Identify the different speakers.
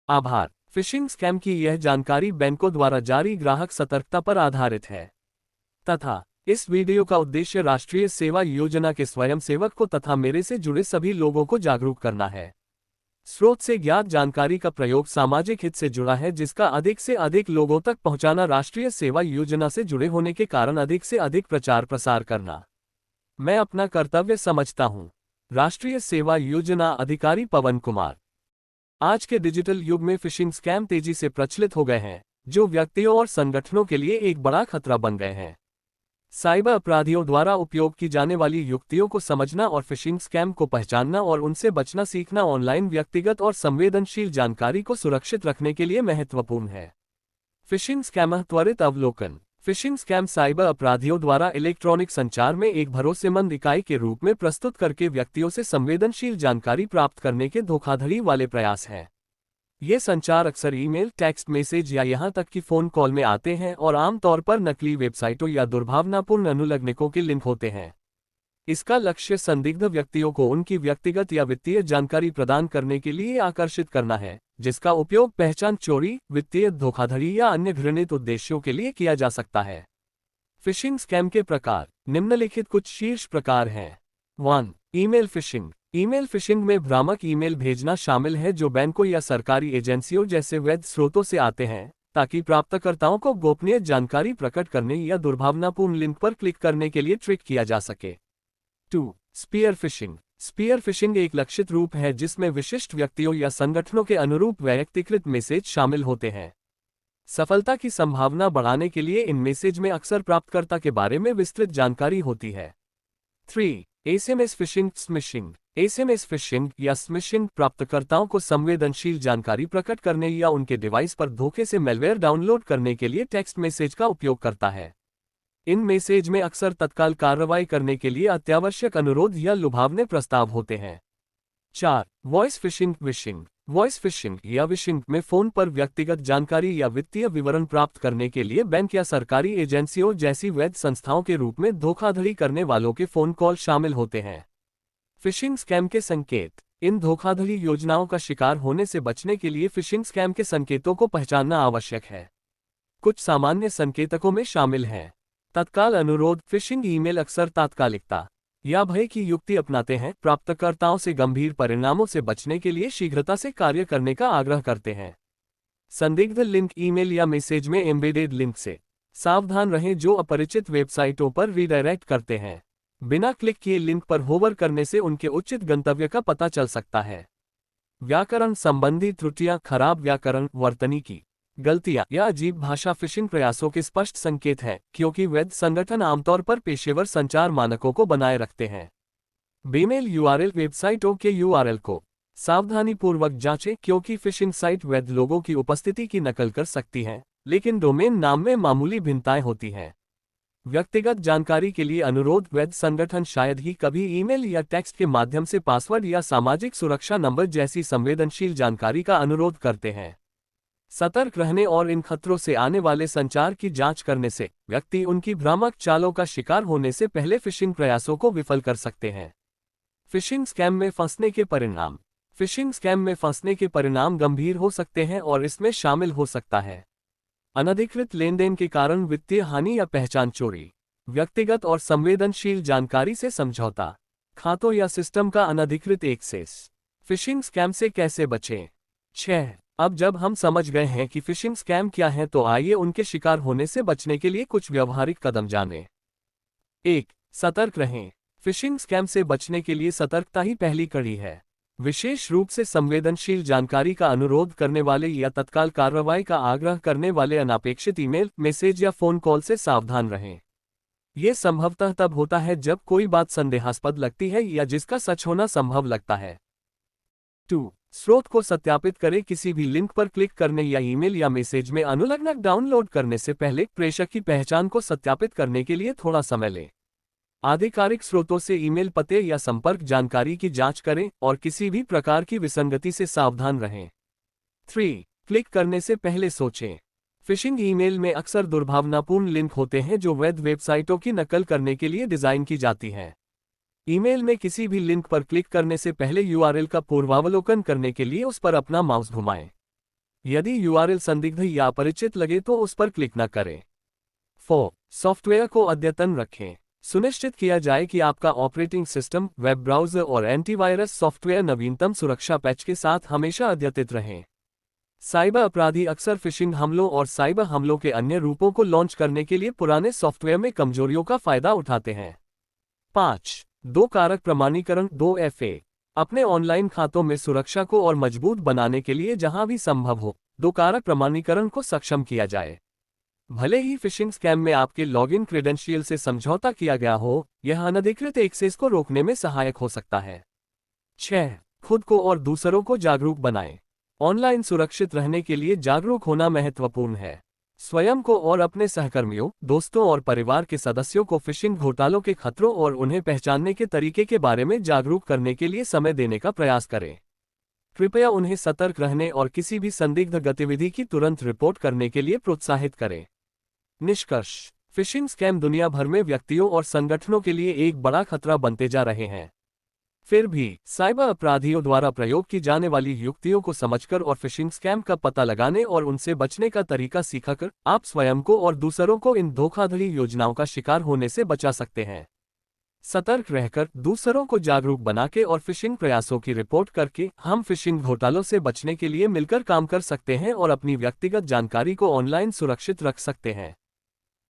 Speaker 1: आभार। Fishing scam की यह जानकारी बैंकों द्वारा जारी ग्राहक सतर्कता पर आधारित है तथा इस वीडियो का उद्देश्य राष्ट्रीय सेवा योजना के स्वयंसेवक को तथा मेरे से जुड़े सभी लोगों को जागरूक करना है। स्रोत से ज्ञात जानकारी का प्रयोग सामाजिक हित से जुड़ा है, जिसका अधिक से अधिक लोगों तक पहुंचाना, राष्ट्रीय सेवा योजना से जुड़े होने के कारण अधिक से अधिक प्रचार प्रसार करना मैं अपना कर्तव्य समझता हूं। राष्ट्रीय सेवा योजना अधिकारी पवन कुमार। आज के डिजिटल युग में फिशिंग स्कैम तेजी से प्रचलित हो गए हैं, जो व्यक्तियों और संगठनों के लिए एक बड़ा खतरा बन गए हैं। साइबर अपराधियों द्वारा उपयोग की जाने वाली युक्तियों को समझना और फिशिंग स्कैम को पहचानना और उनसे बचना सीखना ऑनलाइन व्यक्तिगत और संवेदनशील जानकारी को सुरक्षित रखने के लिए महत्वपूर्ण है। फिशिंग स्कैम त्वरित अवलोकन। फिशिंग स्कैम साइबर अपराधियों द्वारा इलेक्ट्रॉनिक संचार में एक भरोसेमंद इकाई के रूप में प्रस्तुत करके व्यक्तियों से संवेदनशील जानकारी प्राप्त करने के धोखाधड़ी वाले प्रयास हैं। ये संचार अक्सर ईमेल, टेक्स्ट मैसेज या यहां तक कि फोन कॉल में आते हैं और आमतौर पर नकली वेबसाइटों या दुर्भावनापूर्ण अनुलग्नकों के लिंक होते हैं। इसका लक्ष्य संदिग्ध व्यक्तियों को उनकी व्यक्तिगत या वित्तीय जानकारी प्रदान करने के लिए आकर्षित करना है, जिसका उपयोग पहचान चोरी, वित्तीय धोखाधड़ी या अन्य घृणित उद्देश्यों के लिए किया जा सकता है। फिशिंग स्कैम के प्रकार। निम्नलिखित कुछ शीर्ष प्रकार हैं। 1. Email fishing. ईमेल फिशिंग में भ्रामक ईमेल भेजना शामिल है, जो बैंकों या सरकारी एजेंसियों जैसे वैध स्रोतों से आते हैं, ताकि प्राप्तकर्ताओं को गोपनीय जानकारी प्रकट करने या दुर्भावनापूर्ण लिंक पर क्लिक करने के लिए ट्रिक किया जा सके। 2. Spear fishing. स्पीयर फिशिंग एक लक्षित रूप है जिसमें विशिष्ट व्यक्तियों या संगठनों के अनुरूप वैयक्तिकृत मैसेज शामिल होते हैं। सफलता की संभावना बढ़ाने के लिए इन मैसेज में अक्सर प्राप्तकर्ता के बारे में विस्तृत जानकारी होती है। 3. SMS phishing smishing. SMS fishing या स्मिशिंग प्राप्तकर्ताओं को संवेदनशील जानकारी प्रकट करने या उनके डिवाइस पर धोखे से मैलवेयर डाउनलोड करने के लिए टेक्स्ट मैसेज का उपयोग करता है। इन मैसेज में अक्सर तत्काल कार्रवाई करने के लिए अत्यावश्यक अनुरोध या लुभावने प्रस्ताव होते हैं। 4. Voice fishing wishing. Voice fishing या विशिंग में फोन पर व्यक्तिगत जानकारी या वित्तीय विवरण प्राप्त करने के लिए बैंक या सरकारी एजेंसियों जैसी वैध संस्थाओं के रूप में धोखाधड़ी करने वालों के फोन कॉल शामिल होते हैं। फिशिंग स्कैम के संकेत। इन धोखाधड़ी योजनाओं का शिकार होने से बचने के लिए फिशिंग स्कैम के संकेतों को पहचानना आवश्यक है। कुछ सामान्य संकेतकों में शामिल हैं। तत्काल अनुरोध। फिशिंग ईमेल अक्सर तात्कालिकता या भय की युक्ति अपनाते हैं, प्राप्तकर्ताओं से गंभीर परिणामों से बचने के लिए शीघ्रता से कार्य करने का आग्रह करते हैं। संदिग्ध लिंक। ईमेल या मैसेज में एम्बेडेड लिंक से सावधान रहें, जो अपरिचित वेबसाइटों पर रीडायरेक्ट करते हैं। बिना क्लिक किए लिंक पर होवर करने से उनके उचित गंतव्य का पता चल सकता है। व्याकरण संबंधी त्रुटियां। खराब व्याकरण, वर्तनीकी गलतियां या अजीब भाषा फिशिंग प्रयासों के स्पष्ट संकेत हैं, क्योंकि वैध संगठन आमतौर पर पेशेवर संचार मानकों को बनाए रखते हैं। बेमेल यूआरएल। वेबसाइटों के यूआरएल को सावधानीपूर्वक जांचें, क्योंकि फिशिंग साइट वैध लोगों की उपस्थिति की नकल कर सकती हैं, लेकिन डोमेन नाम में मामूली भिन्नताएं होती हैं। व्यक्तिगत जानकारी के लिए अनुरोध। वैध संगठन शायद ही कभी ईमेल या टेक्स्ट के माध्यम से पासवर्ड या सामाजिक सुरक्षा नंबर जैसी संवेदनशील जानकारी का अनुरोध करते हैं। सतर्क रहने और इन खतरों से आने वाले संचार की जांच करने से व्यक्ति उनकी भ्रामक चालों का शिकार होने से पहले फिशिंग प्रयासों को विफल कर सकते हैं। फिशिंग स्कैम में फंसने के परिणाम। फिशिंग स्कैम में फंसने के परिणाम गंभीर हो सकते हैं और इसमें शामिल हो सकता है अनधिकृत लेनदेन के कारण वित्तीय हानि या पहचान चोरी, व्यक्तिगत और संवेदनशील जानकारी से समझौता, खातों या सिस्टम का अनधिकृत एक्सेस। फिशिंग स्कैम से कैसे बचें? 6. अब जब हम समझ गए हैं कि फिशिंग स्कैम क्या है, तो आइए उनके शिकार होने से बचने के लिए कुछ व्यवहारिक कदम जानें। 1. सतर्क रहें। फिशिंग स्कैम से बचने के लिए सतर्कता ही पहली कड़ी है। विशेष रूप से संवेदनशील जानकारी का अनुरोध करने वाले या तत्काल कार्रवाई का आग्रह करने वाले अनापेक्षित ईमेल, मैसेज या फोन कॉल से सावधान रहें। यह संभवतः तब होता है जब कोई बात संदेहास्पद लगती है या जिसका सच होना संभव लगता है। 2. स्रोत को सत्यापित करें। किसी भी लिंक पर क्लिक करने या ईमेल या मैसेज में अनुलग्नक डाउनलोड करने से पहले प्रेषक की पहचान को सत्यापित करने के लिए थोड़ा समय लें। आधिकारिक स्रोतों से ईमेल पते या संपर्क जानकारी की जांच करें और किसी भी प्रकार की विसंगति से सावधान रहें। 3. क्लिक करने से पहले सोचें। फिशिंग ईमेल में अक्सर दुर्भावनापूर्ण लिंक होते हैं जो वैध वेबसाइटों की नकल करने के लिए डिजाइन की जाती हैं। ईमेल में किसी भी लिंक पर क्लिक करने से पहले यूआरएल का पूर्वावलोकन करने के लिए उस पर अपना माउस घुमाएं। यदि यूआरएल संदिग्ध या अपरिचित लगे तो उस पर क्लिक न करें। 4. सॉफ्टवेयर को अद्यतन रखें। सुनिश्चित किया जाए कि आपका ऑपरेटिंग सिस्टम, वेब ब्राउज़र और एंटीवायरस सॉफ्टवेयर नवीनतम सुरक्षा पैच के साथ हमेशा अद्यतित रहें। साइबर अपराधी अक्सर फिशिंग हमलों और साइबर हमलों के अन्य रूपों को लॉन्च करने के लिए पुराने सॉफ्टवेयर में कमजोरियों का फायदा उठाते हैं। 5. 2 कारक प्रमाणीकरण 2FA। अपने ऑनलाइन खातों में सुरक्षा को और मजबूत बनाने के लिए जहां भी संभव हो, 2 कारक प्रमाणीकरण को सक्षम किया जाए। भले ही फिशिंग स्कैम में आपके लॉगिन क्रेडेंशियल से समझौता किया गया हो, यह अनधिकृत एक्सेस को रोकने में सहायक हो सकता है। 6. खुद को और दूसरों को जागरूक बनाएं। ऑनलाइन सुरक्षित रहने के लिए जागरूक होना महत्वपूर्ण है। स्वयं को और अपने सहकर्मियों, दोस्तों और परिवार के सदस्यों को फिशिंग घोटालों के खतरों और उन्हें पहचानने के तरीके के बारे में जागरूक करने के लिए समय देने का प्रयास करें। कृपया उन्हें सतर्क रहने और किसी भी संदिग्ध गतिविधि की तुरंत रिपोर्ट करने के लिए प्रोत्साहित करें। निष्कर्ष: फिशिंग स्कैम दुनिया भर में व्यक्तियों और संगठनों के लिए एक बड़ा खतरा बनते जा रहे हैं। फिर भी साइबर अपराधियों द्वारा प्रयोग की जाने वाली युक्तियों को समझकर और फिशिंग स्कैम का पता लगाने और उनसे बचने का तरीका सीखकर आप स्वयं को और दूसरों को इन धोखाधड़ी योजनाओं का शिकार होने से बचा सकते हैं। सतर्क रहकर, दूसरों को जागरूक बनाके और फिशिंग प्रयासों की रिपोर्ट करके हम फिशिंग घोटालों से बचने के लिए मिलकर काम कर सकते हैं और अपनी व्यक्तिगत जानकारी को ऑनलाइन सुरक्षित रख सकते हैं।